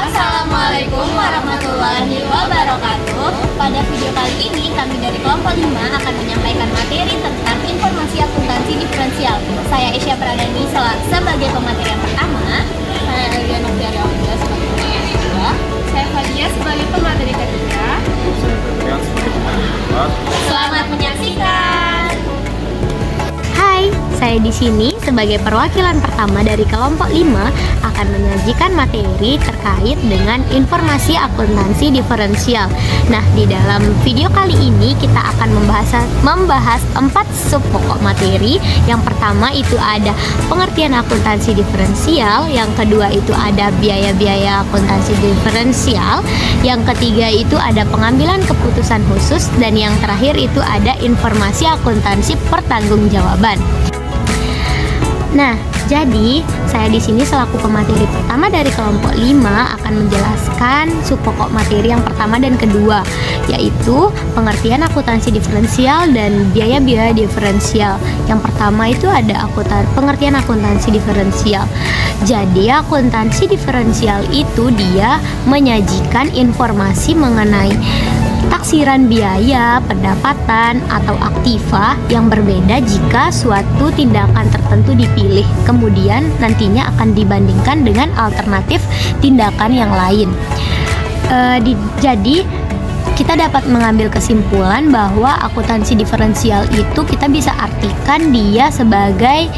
Assalamualaikum warahmatullahi wabarakatuh. Pada video kali ini kami dari kelompok 5 akan menyampaikan materi tentang informasi akuntansi diferensial. Saya Isya Pradani sebagai pemateri yang pertama. Saya Eliana Tiara Aulia sebagai pemateri yang kedua. Saya Fadia sebagai pemateri ketiga. Saya Febrian sebagai pemateri keempat. Selamat menyaksikan. Hai, saya di sini sebagai perwakilan pertama dari kelompok 5 akan menyajikan materi terkait dengan informasi akuntansi diferensial. Nah, di dalam video kali ini kita akan membahas 4 sub pokok materi. Yang pertama itu ada pengertian akuntansi diferensial, yang kedua itu ada biaya-biaya akuntansi diferensial, yang ketiga itu ada pengambilan keputusan khusus, dan yang terakhir itu ada informasi akuntansi pertanggungjawaban. Nah, jadi saya di sini selaku pemateri pertama dari kelompok 5 akan menjelaskan sub pokok materi yang pertama dan kedua, yaitu pengertian akuntansi diferensial dan biaya-biaya diferensial. Yang pertama itu ada pengertian akuntansi diferensial. Jadi akuntansi diferensial itu dia menyajikan informasi mengenai taksiran biaya, pendapatan, atau aktiva yang berbeda jika suatu tindakan tertentu dipilih, kemudian nantinya akan dibandingkan dengan alternatif tindakan yang lain. Jadi kita dapat mengambil kesimpulan bahwa akuntansi diferensial itu kita bisa artikan dia sebagai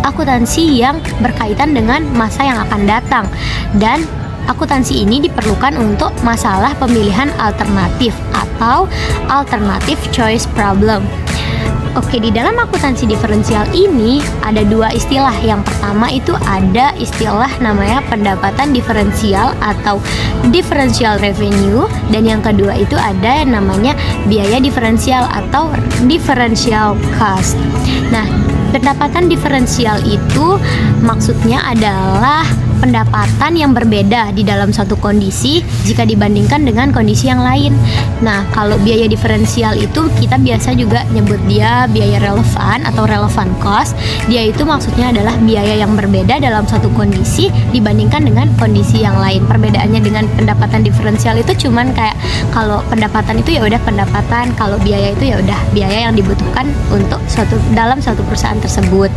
akuntansi yang berkaitan dengan masa yang akan datang, dan akuntansi ini diperlukan untuk masalah pemilihan alternatif atau alternative choice problem. Oke, di dalam akuntansi diferensial ini ada dua istilah. Yang pertama itu ada istilah namanya pendapatan diferensial atau differential revenue, dan yang kedua itu ada yang namanya biaya diferensial atau differential cost. Nah, pendapatan diferensial itu maksudnya adalah pendapatan yang berbeda di dalam suatu kondisi jika dibandingkan dengan kondisi yang lain. Nah, kalau biaya diferensial itu kita biasa juga nyebut dia biaya relevan atau relevant cost. Dia itu maksudnya adalah biaya yang berbeda dalam suatu kondisi dibandingkan dengan kondisi yang lain. Perbedaannya dengan pendapatan diferensial itu cuman kayak kalau pendapatan itu ya udah pendapatan, kalau biaya itu ya udah biaya yang dibutuhkan untuk dalam suatu perusahaan tersebut.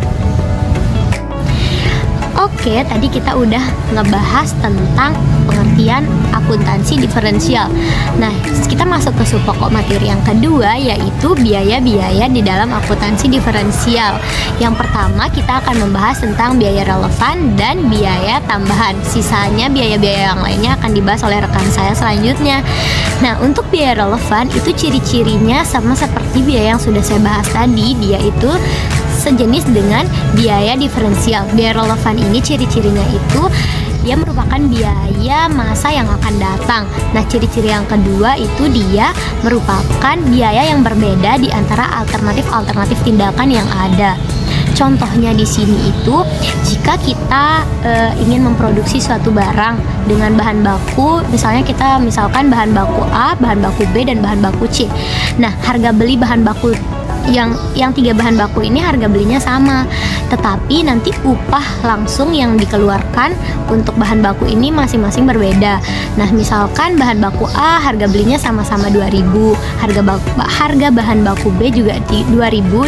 Oke, tadi kita udah ngebahas tentang pengertian akuntansi diferensial. Nah, kita masuk ke sub pokok materi yang kedua, yaitu biaya-biaya di dalam akuntansi diferensial. Yang pertama kita akan membahas tentang biaya relevan dan biaya tambahan. Sisanya biaya-biaya yang lainnya akan dibahas oleh rekan saya selanjutnya. Nah, untuk biaya relevan itu ciri-cirinya sama seperti biaya yang sudah saya bahas tadi. Dia itu sejenis dengan biaya diferensial. Biaya relevan ini ciri-cirinya itu dia merupakan biaya masa yang akan datang. Nah, ciri-ciri yang kedua itu dia merupakan biaya yang berbeda di antara alternatif tindakan yang ada. Contohnya di sini itu jika kita ingin memproduksi suatu barang dengan bahan baku, misalkan bahan baku A, bahan baku B, dan bahan baku C. Nah, harga beli bahan baku yang 3 bahan baku ini harga belinya sama, tetapi nanti upah langsung yang dikeluarkan untuk bahan baku ini masing-masing berbeda. Nah, misalkan bahan baku A harga belinya sama-sama 2.000, harga bahan baku B juga 2.000,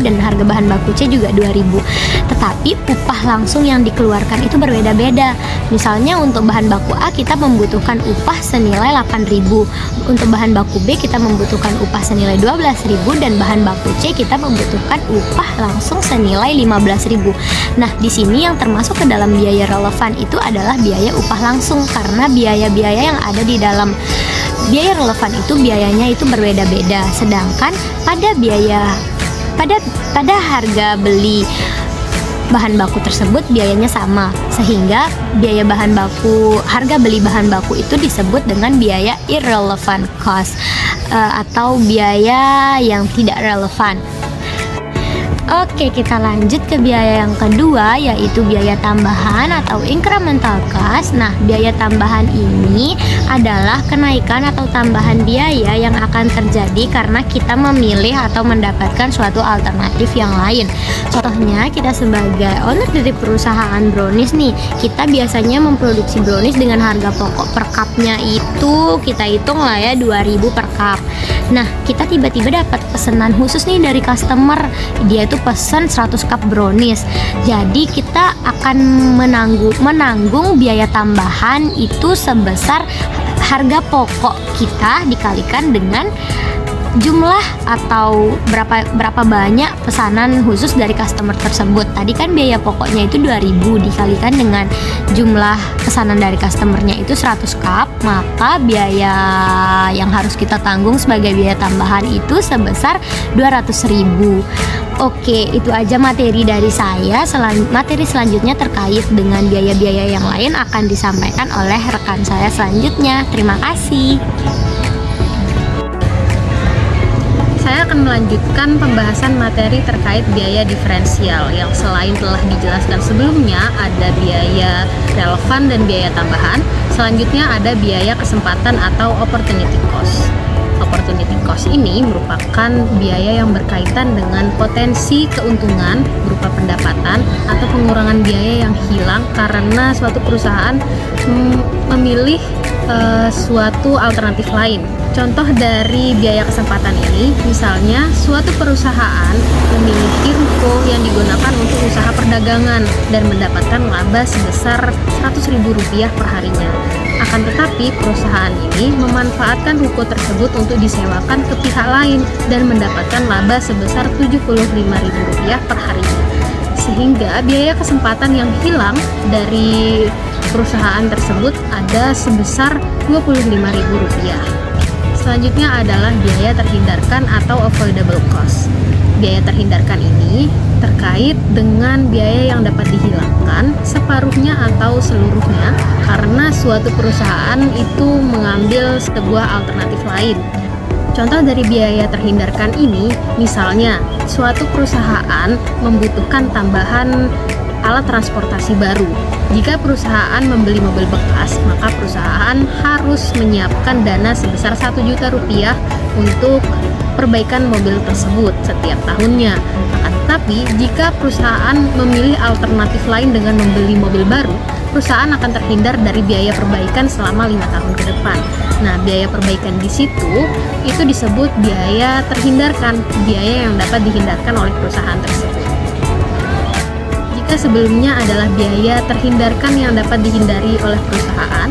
dan harga bahan baku C juga 2.000. Tetapi upah langsung yang dikeluarkan itu berbeda-beda. Misalnya untuk bahan baku A kita membutuhkan upah senilai 8.000, untuk bahan baku B kita membutuhkan upah senilai 12.000, dan bahan baku C kita membutuhkan upah langsung senilai 15.000. Nah, di sini yang termasuk ke dalam biaya relevan itu adalah biaya upah langsung, karena biaya-biaya yang ada di dalam biaya relevan itu biayanya itu berbeda-beda. Sedangkan pada harga beli bahan baku tersebut biayanya sama, sehingga harga beli bahan baku itu disebut dengan biaya irrelevant cost atau biaya yang tidak relevan. Oke, kita lanjut ke biaya yang kedua, yaitu biaya tambahan atau incremental cost. Nah, biaya tambahan ini adalah kenaikan atau tambahan biaya yang akan terjadi karena kita memilih atau mendapatkan suatu alternatif yang lain. Contohnya, kita sebagai owner dari perusahaan brownies nih, kita biasanya memproduksi brownies dengan harga pokok per cupnya itu kita hitung lah ya 2.000 per cup. Nah, kita tiba-tiba dapat pesanan khusus nih dari customer, dia itu pesan 100 cup brownies. Jadi kita akan menanggung biaya tambahan itu sebesar harga pokok kita dikalikan dengan jumlah atau berapa banyak pesanan khusus dari customer tersebut. Tadi kan biaya pokoknya itu 2.000 dikalikan dengan jumlah pesanan dari customernya itu 100 cup, maka biaya yang harus kita tanggung sebagai biaya tambahan itu sebesar 200.000. Oke, itu aja materi dari saya. Materi selanjutnya terkait dengan biaya-biaya yang lain akan disampaikan oleh rekan saya selanjutnya. Terima kasih. Saya akan melanjutkan pembahasan materi terkait biaya diferensial yang selain telah dijelaskan sebelumnya ada biaya relevan dan biaya tambahan. Selanjutnya ada biaya kesempatan atau opportunity cost. Opportunity cost ini merupakan biaya yang berkaitan dengan potensi keuntungan berupa pendapatan atau pengurangan biaya yang hilang karena suatu perusahaan memilih suatu alternatif lain. Contoh dari biaya kesempatan ini, misalnya suatu perusahaan memiliki ruko yang digunakan untuk usaha perdagangan dan mendapatkan laba sebesar Rp100.000 per harinya. Akan tetapi perusahaan ini memanfaatkan ruko tersebut untuk disewakan ke pihak lain dan mendapatkan laba sebesar Rp75.000 per harinya. Sehingga biaya kesempatan yang hilang dari perusahaan tersebut ada sebesar Rp25.000. Selanjutnya adalah biaya terhindarkan atau avoidable cost. Biaya terhindarkan ini terkait dengan biaya yang dapat dihilangkan separuhnya atau seluruhnya karena suatu perusahaan itu mengambil sebuah alternatif lain. Contoh dari biaya terhindarkan ini, misalnya suatu perusahaan membutuhkan tambahan alat transportasi baru. Jika perusahaan membeli mobil bekas, maka perusahaan harus menyiapkan dana sebesar Rp1 juta untuk perbaikan mobil tersebut setiap tahunnya. Akan tetapi, jika perusahaan memilih alternatif lain dengan membeli mobil baru, perusahaan akan terhindar dari biaya perbaikan selama 5 tahun ke depan. Nah, biaya perbaikan di situ itu disebut biaya terhindarkan, biaya yang dapat dihindarkan oleh perusahaan tersebut. Sebelumnya adalah biaya terhindarkan yang dapat dihindari oleh perusahaan.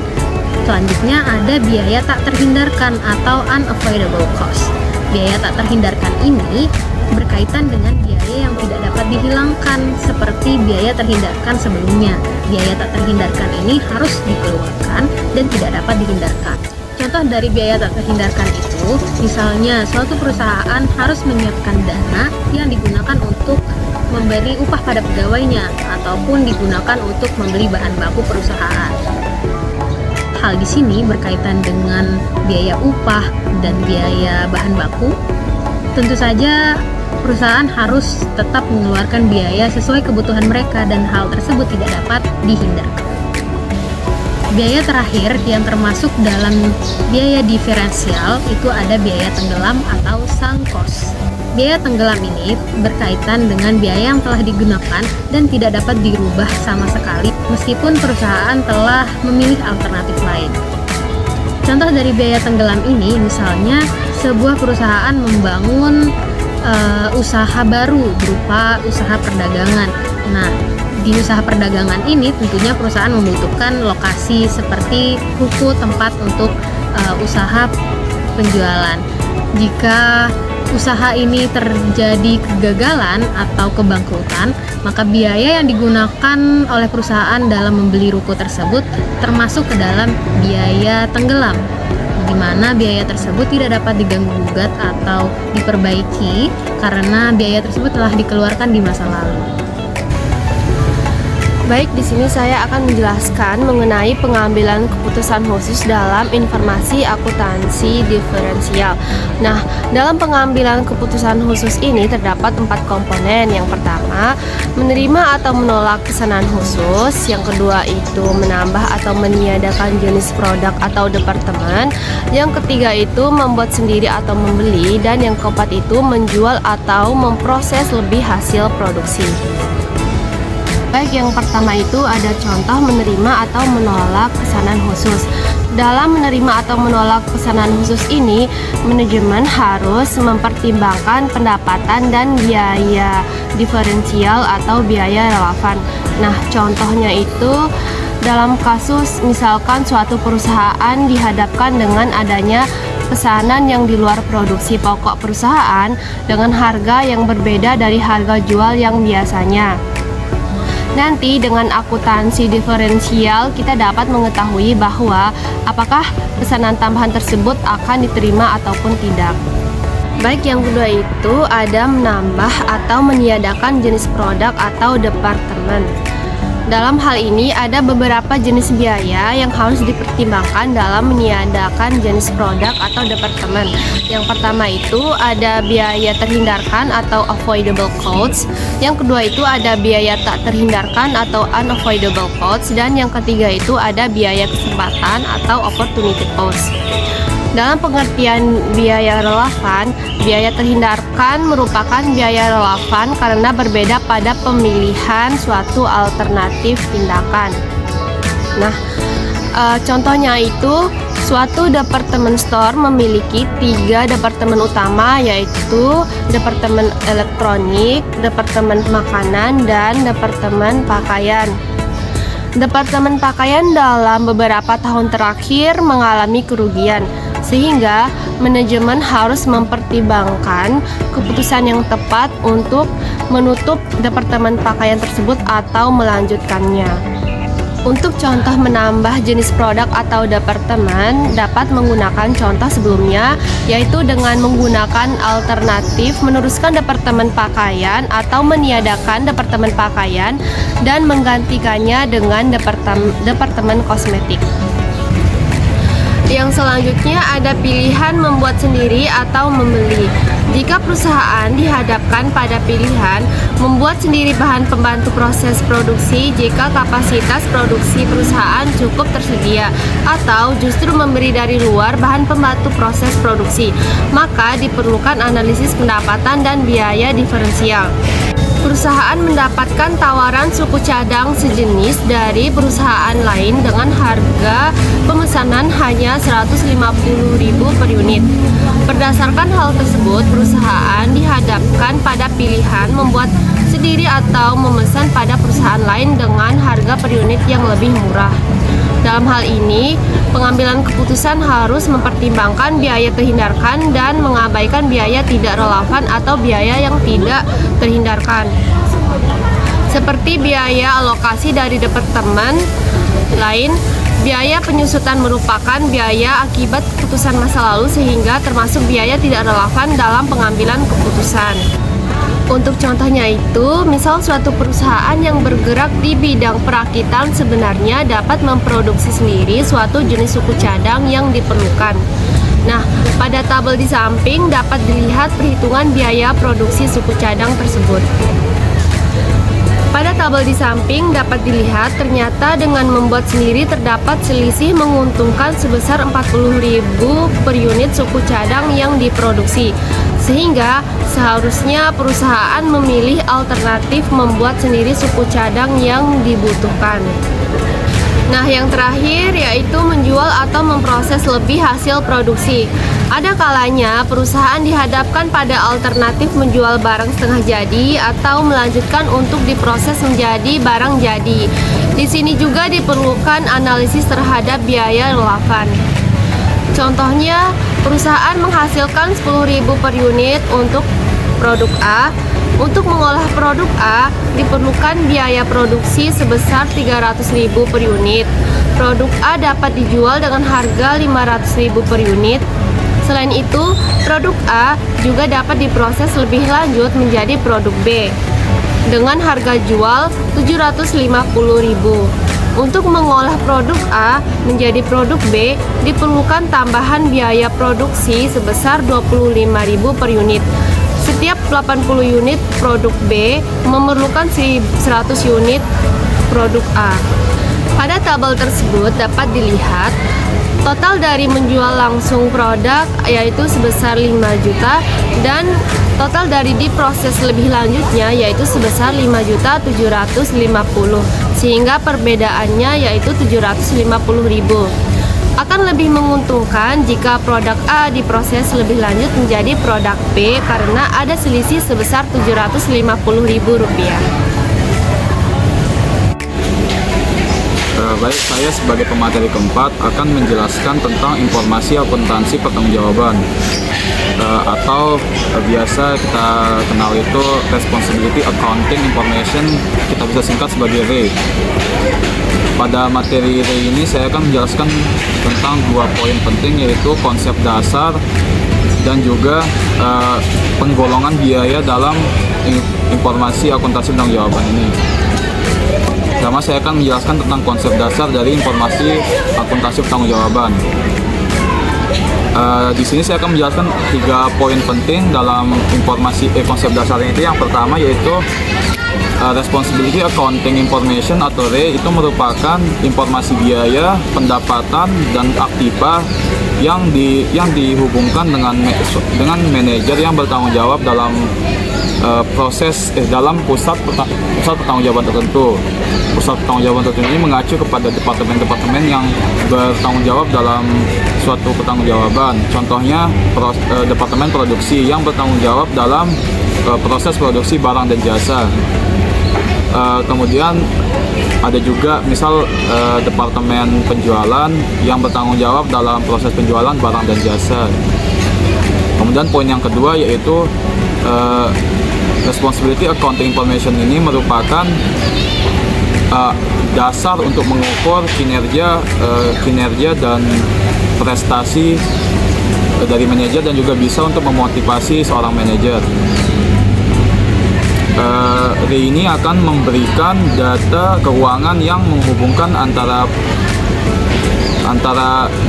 Selanjutnya ada biaya tak terhindarkan atau unavoidable cost. Biaya tak terhindarkan ini berkaitan dengan biaya yang tidak dapat dihilangkan seperti biaya terhindarkan sebelumnya. Biaya tak terhindarkan ini harus dikeluarkan dan tidak dapat dihindarkan. Contoh dari biaya tak terhindarkan itu, misalnya suatu perusahaan harus menyiapkan dana yang digunakan untuk memberi upah pada pegawainya ataupun digunakan untuk membeli bahan baku perusahaan. Hal di sini berkaitan dengan biaya upah dan biaya bahan baku. Tentu saja perusahaan harus tetap mengeluarkan biaya sesuai kebutuhan mereka dan hal tersebut tidak dapat dihindarkan. Biaya terakhir yang termasuk dalam biaya diferensial itu ada biaya tenggelam atau sunk cost. Biaya tenggelam ini berkaitan dengan biaya yang telah digunakan dan tidak dapat dirubah sama sekali meskipun perusahaan telah memilih alternatif lain. Contoh dari biaya tenggelam ini misalnya sebuah perusahaan membangun usaha baru berupa usaha perdagangan. Nah, di usaha perdagangan ini tentunya perusahaan membutuhkan lokasi seperti ruko tempat untuk usaha penjualan. Jika usaha ini terjadi kegagalan atau kebangkrutan, maka biaya yang digunakan oleh perusahaan dalam membeli ruko tersebut termasuk ke dalam biaya tenggelam, di mana biaya tersebut tidak dapat diganggu-gugat atau diperbaiki karena biaya tersebut telah dikeluarkan di masa lalu. Baik, di sini saya akan menjelaskan mengenai pengambilan keputusan khusus dalam informasi akuntansi diferensial. Nah, dalam pengambilan keputusan khusus ini terdapat 4 komponen. Yang pertama, menerima atau menolak pesanan khusus. Yang kedua itu menambah atau meniadakan jenis produk atau departemen. Yang ketiga itu membuat sendiri atau membeli. Dan yang keempat itu menjual atau memproses lebih hasil produksi. Baik, yang pertama itu ada contoh menerima atau menolak pesanan khusus. Dalam menerima atau menolak pesanan khusus ini, manajemen harus mempertimbangkan pendapatan dan biaya diferensial atau biaya relevan. Nah, contohnya itu dalam kasus misalkan suatu perusahaan dihadapkan dengan adanya pesanan yang di luar produksi pokok perusahaan dengan harga yang berbeda dari harga jual yang biasanya. Nanti dengan akuntansi diferensial kita dapat mengetahui bahwa apakah pesanan tambahan tersebut akan diterima ataupun tidak. Baik, yang kedua itu ada menambah atau meniadakan jenis produk atau departemen. Dalam hal ini ada beberapa jenis biaya yang harus dipertimbangkan dalam meniadakan jenis produk atau departemen. Yang pertama itu ada biaya terhindarkan atau avoidable costs. Yang kedua itu ada biaya tak terhindarkan atau unavoidable costs. Dan yang ketiga itu ada biaya kesempatan atau opportunity cost. Dalam pengertian biaya relevan, biaya terhindarkan merupakan biaya relevan karena berbeda pada pemilihan suatu alternatif tindakan. Nah, contohnya itu suatu departemen store memiliki 3 departemen utama, yaitu departemen elektronik, departemen makanan, dan departemen pakaian. Departemen pakaian dalam beberapa tahun terakhir mengalami kerugian, sehingga manajemen harus mempertimbangkan keputusan yang tepat untuk menutup departemen pakaian tersebut atau melanjutkannya. Untuk contoh menambah jenis produk atau departemen dapat menggunakan contoh sebelumnya, yaitu dengan menggunakan alternatif meneruskan departemen pakaian atau meniadakan departemen pakaian dan menggantikannya dengan departemen kosmetik. Yang selanjutnya ada pilihan membuat sendiri atau membeli. Jika perusahaan dihadapkan pada pilihan membuat sendiri bahan pembantu proses produksi jika kapasitas produksi perusahaan cukup tersedia, atau justru memberi dari luar bahan pembantu proses produksi, maka diperlukan analisis pendapatan dan biaya diferensial. Perusahaan mendapatkan tawaran suku cadang sejenis dari perusahaan lain dengan harga pemesanan hanya 150.000 per unit. Berdasarkan hal tersebut, perusahaan dihadapkan pada pilihan membuat sendiri atau memesan pada perusahaan lain dengan harga per unit yang lebih murah. Dalam hal ini, pengambilan keputusan harus mempertimbangkan biaya terhindarkan dan mengabaikan biaya tidak relevan atau biaya yang tidak terhindarkan. Seperti biaya alokasi dari departemen lain, biaya penyusutan merupakan biaya akibat keputusan masa lalu sehingga termasuk biaya tidak relevan dalam pengambilan keputusan. Untuk contohnya itu, misal suatu perusahaan yang bergerak di bidang perakitan sebenarnya dapat memproduksi sendiri suatu jenis suku cadang yang diperlukan. Nah, pada tabel di samping dapat dilihat perhitungan biaya produksi suku cadang tersebut. Pada tabel di samping dapat dilihat ternyata dengan membuat sendiri terdapat selisih menguntungkan sebesar 40.000 per unit suku cadang yang diproduksi. Sehingga seharusnya perusahaan memilih alternatif membuat sendiri suku cadang yang dibutuhkan. Nah, yang terakhir yaitu menjual atau memproses lebih hasil produksi. Ada kalanya perusahaan dihadapkan pada alternatif menjual barang setengah jadi atau melanjutkan untuk diproses menjadi barang jadi. Di sini juga diperlukan analisis terhadap biaya relevan. Contohnya, perusahaan menghasilkan 10.000 per unit untuk produk A. Untuk mengolah produk A, diperlukan biaya produksi sebesar 300.000 per unit. Produk A dapat dijual dengan harga 500.000 per unit. Selain itu, produk A juga dapat diproses lebih lanjut menjadi produk B dengan harga jual 750.000. Untuk mengolah produk A menjadi produk B diperlukan tambahan biaya produksi sebesar 25.000 per unit. Setiap 80 unit produk B memerlukan 100 unit produk A. Pada tabel tersebut dapat dilihat total dari menjual langsung produk yaitu sebesar 5 juta dan total dari diproses lebih lanjutnya yaitu sebesar 5.750.000, sehingga perbedaannya yaitu 750.000. Akan lebih menguntungkan jika produk A diproses lebih lanjut menjadi produk B karena ada selisih sebesar 750.000 rupiah. Baik, saya sebagai pemateri keempat akan menjelaskan tentang informasi akuntansi pertanggungjawaban atau biasa kita kenal itu Responsibility Accounting Information, kita bisa singkat sebagai RAI. Pada materi RAI ini saya akan menjelaskan tentang 2 poin penting, yaitu konsep dasar dan juga penggolongan biaya dalam informasi akuntansi pertanggungjawaban ini. Pertama, saya akan menjelaskan tentang konsep dasar dari informasi akuntansi pertanggungjawaban. Di sini saya akan menjelaskan 3 poin penting dalam informasi konsep dasar ini. Yang pertama yaitu Responsibility Accounting Information atau RAI itu merupakan informasi biaya, pendapatan, dan aktiva yang dihubungkan dengan manajer yang bertanggung jawab dalam dalam pusat pertanggungjawaban tertentu. Pusat pertanggungjawaban tertentu ini mengacu kepada departemen-departemen yang bertanggung jawab dalam suatu pertanggungjawaban. Contohnya departemen produksi yang bertanggung jawab dalam proses produksi barang dan jasa. Kemudian ada juga misal departemen penjualan yang bertanggung jawab dalam proses penjualan barang dan jasa. Kemudian poin yang kedua yaitu Responsibility Accounting Information ini merupakan dasar untuk mengukur kinerja dan prestasi dari manajer dan juga bisa untuk memotivasi seorang manajer. RAI ini akan memberikan data keuangan yang menghubungkan antara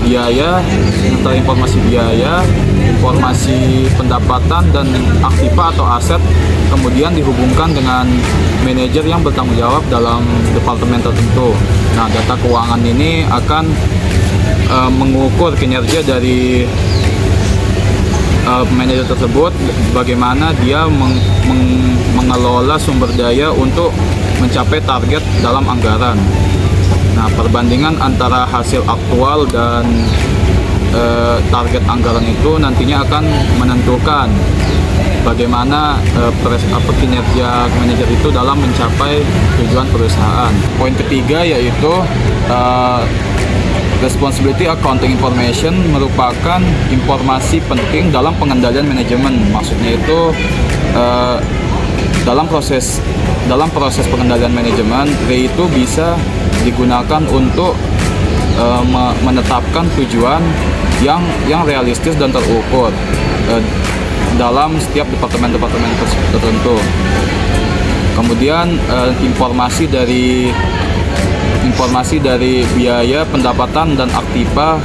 biaya, antara informasi biaya, informasi pendapatan dan aktiva atau aset, kemudian dihubungkan dengan manajer yang bertanggung jawab dalam departemen tertentu. Nah, data keuangan ini akan mengukur kinerja dari manajer tersebut, bagaimana dia mengelola sumber daya untuk mencapai target dalam anggaran. Nah, perbandingan antara hasil aktual dan target anggaran itu nantinya akan menentukan bagaimana kinerja manajer itu dalam mencapai tujuan perusahaan. Poin ketiga yaitu Responsibility Accounting Information merupakan informasi penting dalam pengendalian manajemen. Maksudnya itu dalam proses pengendalian manajemen, RAI itu bisa digunakan untuk menetapkan tujuan yang realistis dan terukur dalam setiap departemen tertentu. Kemudian informasi dari biaya, pendapatan, dan aktiva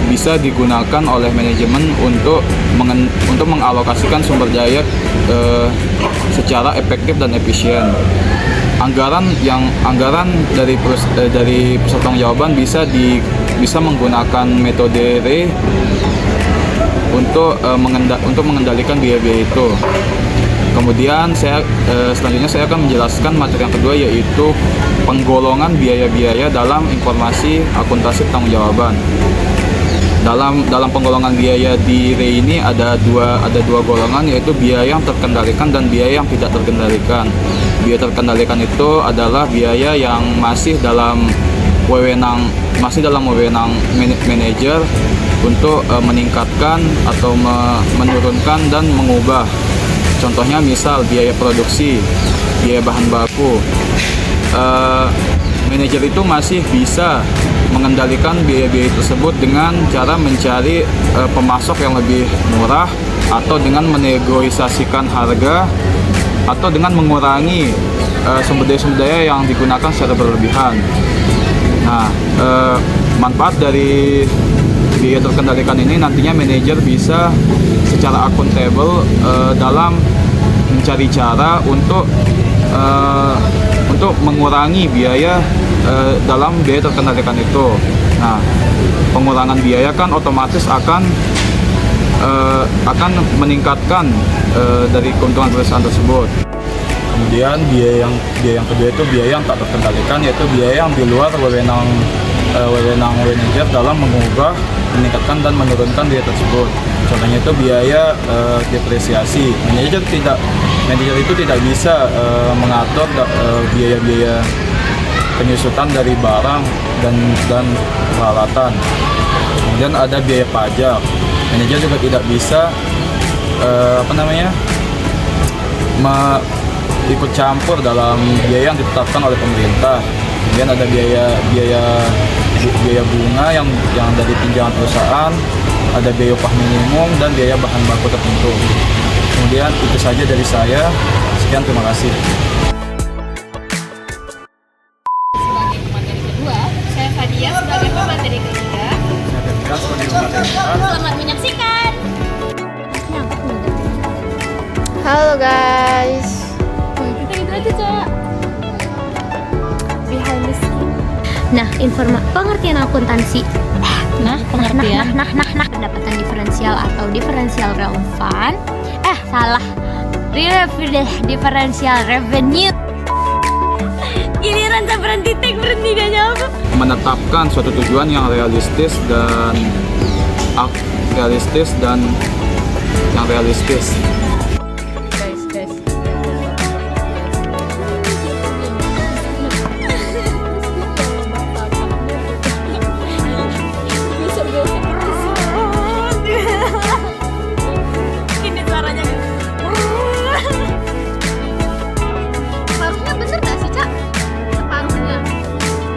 bisa digunakan oleh manajemen untuk mengalokasikan sumber daya secara efektif dan efisien. Anggaran dari pusat pertanggungjawaban bisa menggunakan metode RAI untuk mengendalikan biaya-biaya itu. Kemudian selanjutnya saya akan menjelaskan materi yang kedua yaitu penggolongan biaya-biaya dalam informasi akuntansi pertanggungjawaban. Dalam penggolongan biaya di RAI ini ada dua golongan, yaitu biaya yang terkendalikan dan biaya yang tidak terkendalikan. Biaya terkendalikan itu adalah biaya yang masih dalam wewenang manajer untuk meningkatkan atau menurunkan dan mengubah. Contohnya misal biaya produksi, biaya bahan baku. Manajer itu masih bisa mengendalikan biaya-biaya tersebut dengan cara mencari pemasok yang lebih murah atau dengan menegosiasikan harga atau dengan mengurangi sumber daya yang digunakan secara berlebihan. Nah, manfaat dari biaya terkendalikan ini nantinya manajer bisa secara akuntabel dalam mencari cara untuk mengurangi biaya dalam biaya terkendalikan itu. Nah, pengurangan biaya kan otomatis akan meningkatkan dari keuntungan perusahaan tersebut. Kemudian biaya yang kedua itu biaya yang tak terkendalikan, yaitu biaya yang di luar wewenang manajer dalam mengubah, meningkatkan dan menurunkan biaya tersebut. Contohnya itu biaya depresiasi. Manajer itu tidak bisa mengatur biaya-biaya penyusutan dari barang dan peralatan. Kemudian ada biaya pajak. Manajer juga tidak bisa ikut campur dalam biaya yang ditetapkan oleh pemerintah. Kemudian ada biaya bunga yang dari pinjaman perusahaan, ada biaya upah minimum dan biaya bahan baku tertentu. Kemudian itu saja dari saya. Sekian, terima kasih. Sebagai pemateri kedua, saya Fadia sebagai pemateri ketiga. Saya Febras sebagai pemateri keempat. Selamat menyaksikan. Halo guys. Kita gitu aja, Cak. Behind the scene. Nah, pengertian akuntansi. Pengertian. Pendapatan diferensial atau diferensial relevan. Salah. Diferensial revenue. Giliran saya berhenti gak nyampe. Menetapkan suatu tujuan yang realistis dan yang realistis. Guys. Ini suaranya. Separuhnya bener gak sih, Cak?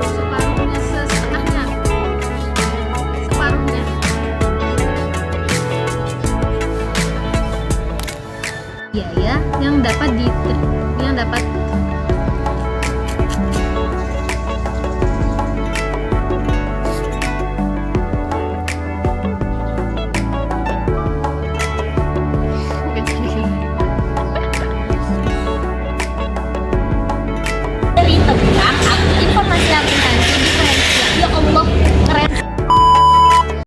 Separuhnya setengahnya. Separuhnya. Biaya yang dapat